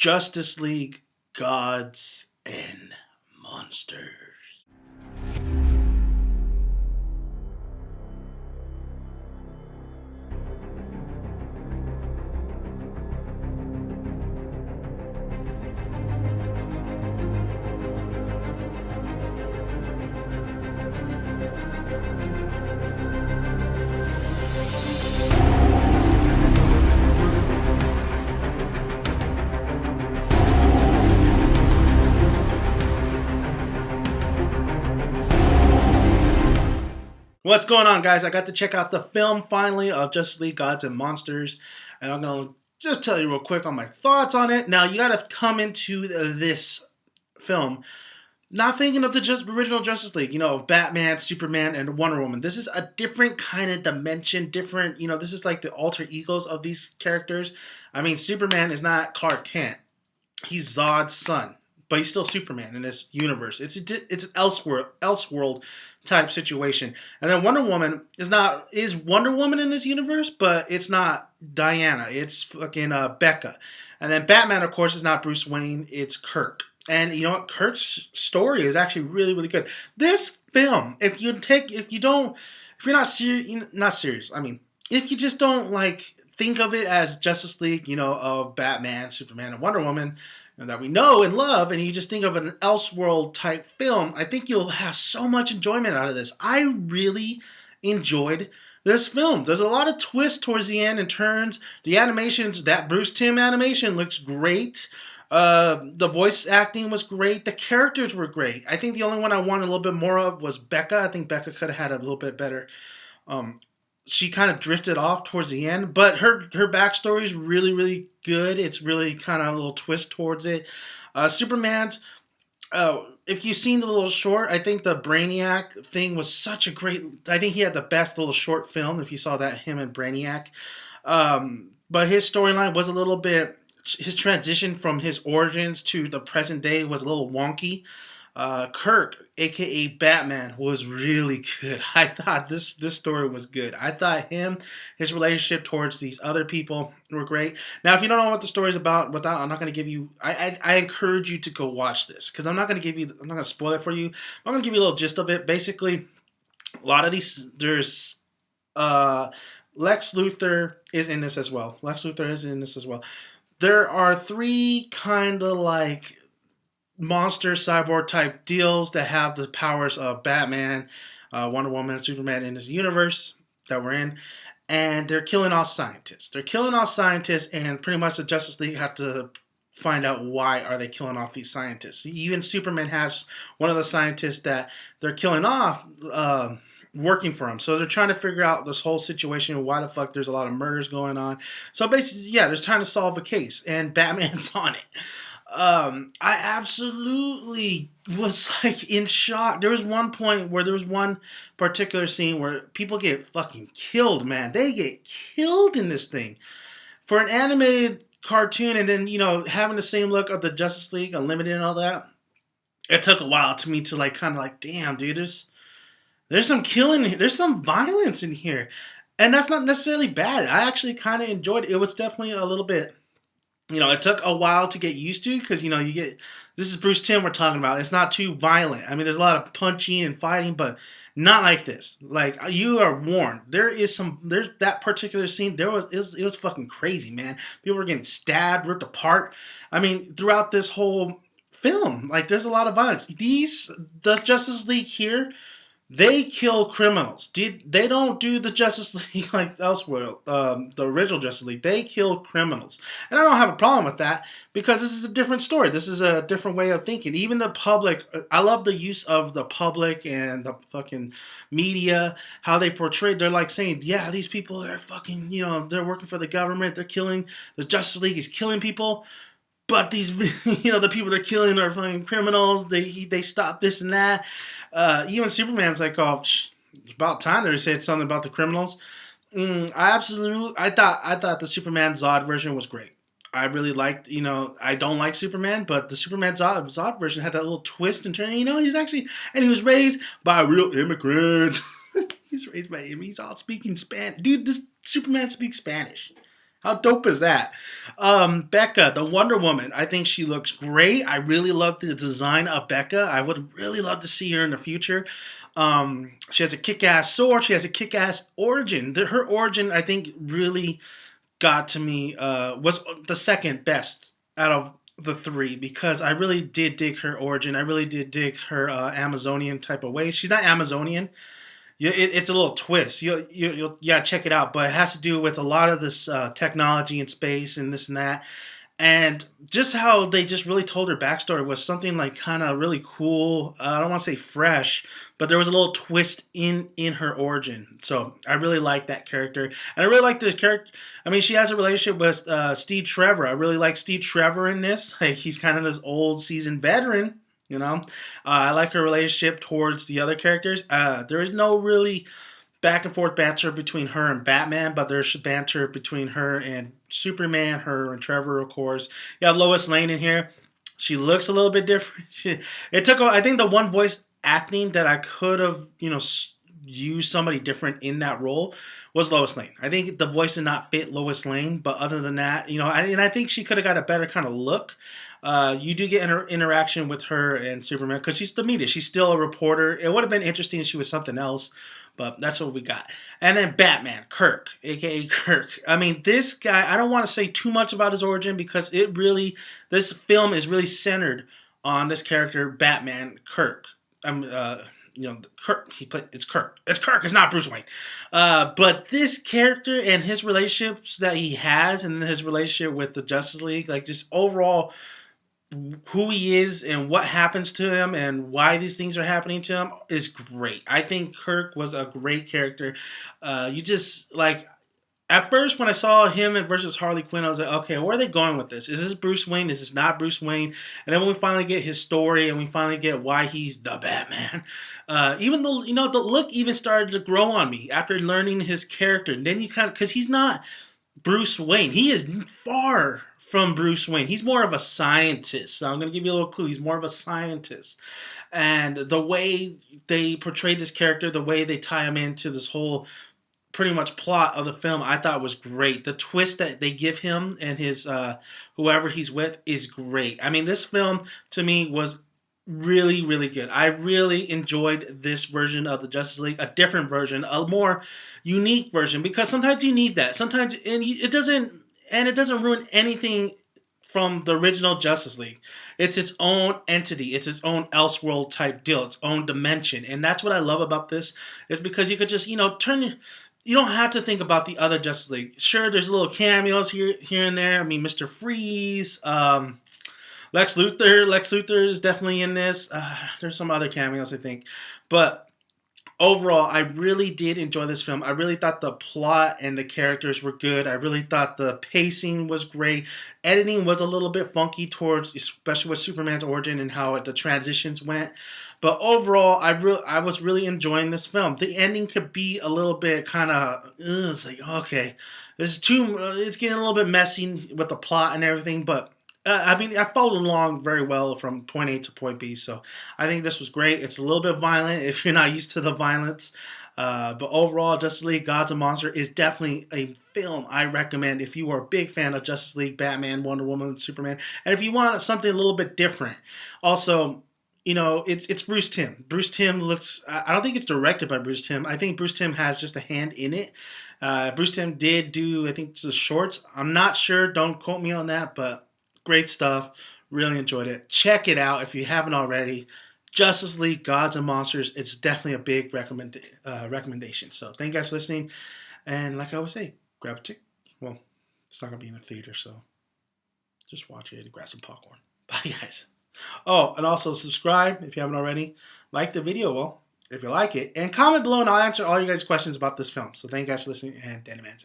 Justice League Gods and Monsters. What's going on, guys? I got to check out the film finally of Justice League Gods and Monsters, and I'm going to just tell you real quick on my thoughts on it. Now, you got to come into this film not thinking of the original Justice League, Batman, Superman, and Wonder Woman. This is a different kind of dimension, different, this is like the alter egos of these characters. I mean, Superman is not Clark Kent. He's Zod's son, but he's still Superman in this universe. It's an elseworld type situation. And then Wonder Woman is Wonder Woman in this universe, but it's not Diana. It's fucking Becca. And then Batman, of course, is not Bruce Wayne. It's Kirk. And you know what? Kirk's story is actually really, really good. This film, if you're not serious. I mean, if you just don't think of it as Justice League, of Batman, Superman, and Wonder Woman, that we know and love, and you just think of an Elseworld type film, I think you'll have so much enjoyment out of this. I really enjoyed this film. There's a lot of twists towards the end and turns. The animations, that Bruce Timm animation looks great. The voice acting was great. The characters were great. I think the only one I wanted a little bit more of was Becca. I think Becca could have had a little bit better. She kind of drifted off towards the end, but her backstory is really, really good. It's really kind of a little twist towards it. Superman's, if you've seen the little short, I think the Brainiac thing was such a great. I think he had the best little short film. If you saw that, him and Brainiac, but his storyline was a little bit. His transition from his origins to the present day was a little wonky. Kirk, aka Batman, was really good. I thought this story was good. I thought his relationship towards these other people were great. Now, if you don't know what the story is about, I'm not going to give you. I encourage you to go watch this because I'm not going to spoil it for you. I'm going to give you a little gist of it. Basically, a lot of these there's Lex Luthor is in this as well. There are three kind of monster cyborg type deals that have the powers of Batman, Wonder Woman, and Superman in this universe that we're in, and they're killing all scientists. And pretty much the Justice League have to find out why are they killing off these scientists. Even Superman has one of the scientists that they're killing off working for him. So they're trying to figure out this whole situation, why the fuck there's a lot of murders going on. So basically, yeah, they're trying to solve a case, and Batman's on it. I absolutely was in shock. There was one point where there was one particular scene where people get fucking killed, man. They get killed in this thing. For an animated cartoon and then, having the same look of the Justice League Unlimited and all that, it took a while to me to damn, dude, there's some killing, there's some violence in here. And that's not necessarily bad. I actually kind of enjoyed it. It was definitely a little bit, it took a while to get used to because, this is Bruce Timm we're talking about. It's not too violent. I mean, there's a lot of punching and fighting, but not like this. You are warned. There's that particular scene. It was fucking crazy, man. People were getting stabbed, ripped apart. I mean, throughout this whole film, there's a lot of violence. The Justice League here, they kill criminals. They don't do the Justice League like elsewhere, the original Justice League. They kill criminals. And I don't have a problem with that because this is a different story. This is a different way of thinking. Even the public, I love the use of the public and the fucking media, how they portray. They're saying, yeah, these people are fucking, they're working for the government. They're killing, the Justice League is killing people. But these, the people they're killing are fucking criminals. They stop this and that. Even Superman's oh, it's about time they said something about the criminals. I thought the Superman Zod version was great. I really liked, I don't like Superman, but the Superman Zod version had that little twist and turn. He's actually, and he was raised by a real immigrant. He's raised by him. He's all speaking Spanish. Dude, this Superman speaks Spanish. How dope is that? Becca, the Wonder Woman. I think she looks great. I really love the design of Becca. I would really love to see her in the future. She has a kick-ass sword. She has a kick-ass origin. Her origin, I think, really got to me. Was the second best out of the three because I really did dig her origin. I really did dig her Amazonian type of ways. She's not Amazonian. It's a little twist. You'll yeah, check it out. But it has to do with a lot of this technology and space and this and that, and just how they just really told her backstory was something like kind of really cool. I don't want to say fresh, but there was a little twist in her origin. So I really like that character, and I really like the character. I mean, she has a relationship with Steve Trevor. I really like Steve Trevor in this. Like, he's kind of this old seasoned veteran. You know, I like her relationship towards the other characters. There is no really back and forth banter between her and Batman, but there's banter between her and Superman, her and Trevor, of course. You have Lois Lane in here. She looks a little bit different. It took, I think, the one voice acting that I could have, used somebody different in that role was Lois Lane. I think the voice did not fit Lois Lane, but other than that, and I think she could have got a better kind of look. You do get interaction with her and Superman because she's the media. She's still a reporter. It would have been interesting if she was something else, but that's what we got. And then Batman, Kirk, aka Kirk. I mean, this guy, I don't want to say too much about his origin because this film is really centered on this character, Batman, Kirk. Kirk. It's Kirk. It's Kirk. It's not Bruce Wayne. But this character and his relationships that he has, and his relationship with the Justice League, like just overall who he is and what happens to him and why these things are happening to him is great. I think Kirk was a great character. You just like at first when I saw him versus Harley Quinn, I was like, okay, where are they going with this? Is this Bruce Wayne? Is this not Bruce Wayne? And then when we finally get his story and we finally get why he's the Batman, even though the look even started to grow on me after learning his character. And then you because he's not Bruce Wayne. He is far from Bruce Wayne. He's more of a scientist. So I'm going to give you a little clue. He's more of a scientist. And the way they portray this character, the way they tie him into this whole pretty much plot of the film, I thought was great. The twist that they give him and his whoever he's with is great. I mean, this film to me was really, really good. I really enjoyed this version of the Justice League, a different version, a more unique version, because sometimes you need that. Sometimes, and it doesn't ruin anything from the original Justice League. It's its own entity. It's its own Elseworld type deal, its own dimension. And that's what I love about this, is because you could just, you don't have to think about the other Justice League. Sure, there's little cameos here and there. I mean, Mr. Freeze, Lex Luthor. Lex Luthor is definitely in this. There's some other cameos, I think. But overall, I really did enjoy this film. I really thought the plot and the characters were good. I really thought the pacing was great. Editing was a little bit funky towards, especially with Superman's origin and how the transitions went. But overall, I was really enjoying this film. The ending could be a little bit kind of, it's like, okay, this is it's getting a little bit messy with the plot and everything, but I mean, I followed along very well from point A to point B, so I think this was great. It's a little bit violent if you're not used to the violence, but overall, Justice League Gods and Monsters is definitely a film I recommend if you are a big fan of Justice League, Batman, Wonder Woman, Superman, and if you want something a little bit different. Also, it's Bruce Timm. Bruce Timm looks. I don't think it's directed by Bruce Timm. I think Bruce Timm has just a hand in it. Bruce Timm did do, I think, the shorts. I'm not sure. Don't quote me on that, but great stuff. Really enjoyed it. Check it out if you haven't already. Justice League Gods and Monsters. It's definitely a big recommendation. So thank you guys for listening. And like I always say, grab a ticket. Well, it's not going to be in a theater, so just watch it and grab some popcorn. Bye, guys. Oh, and also subscribe if you haven't already. Like the video, well, if you like it. And comment below and I'll answer all you guys' questions about this film. So thank you guys for listening, and Danny Man.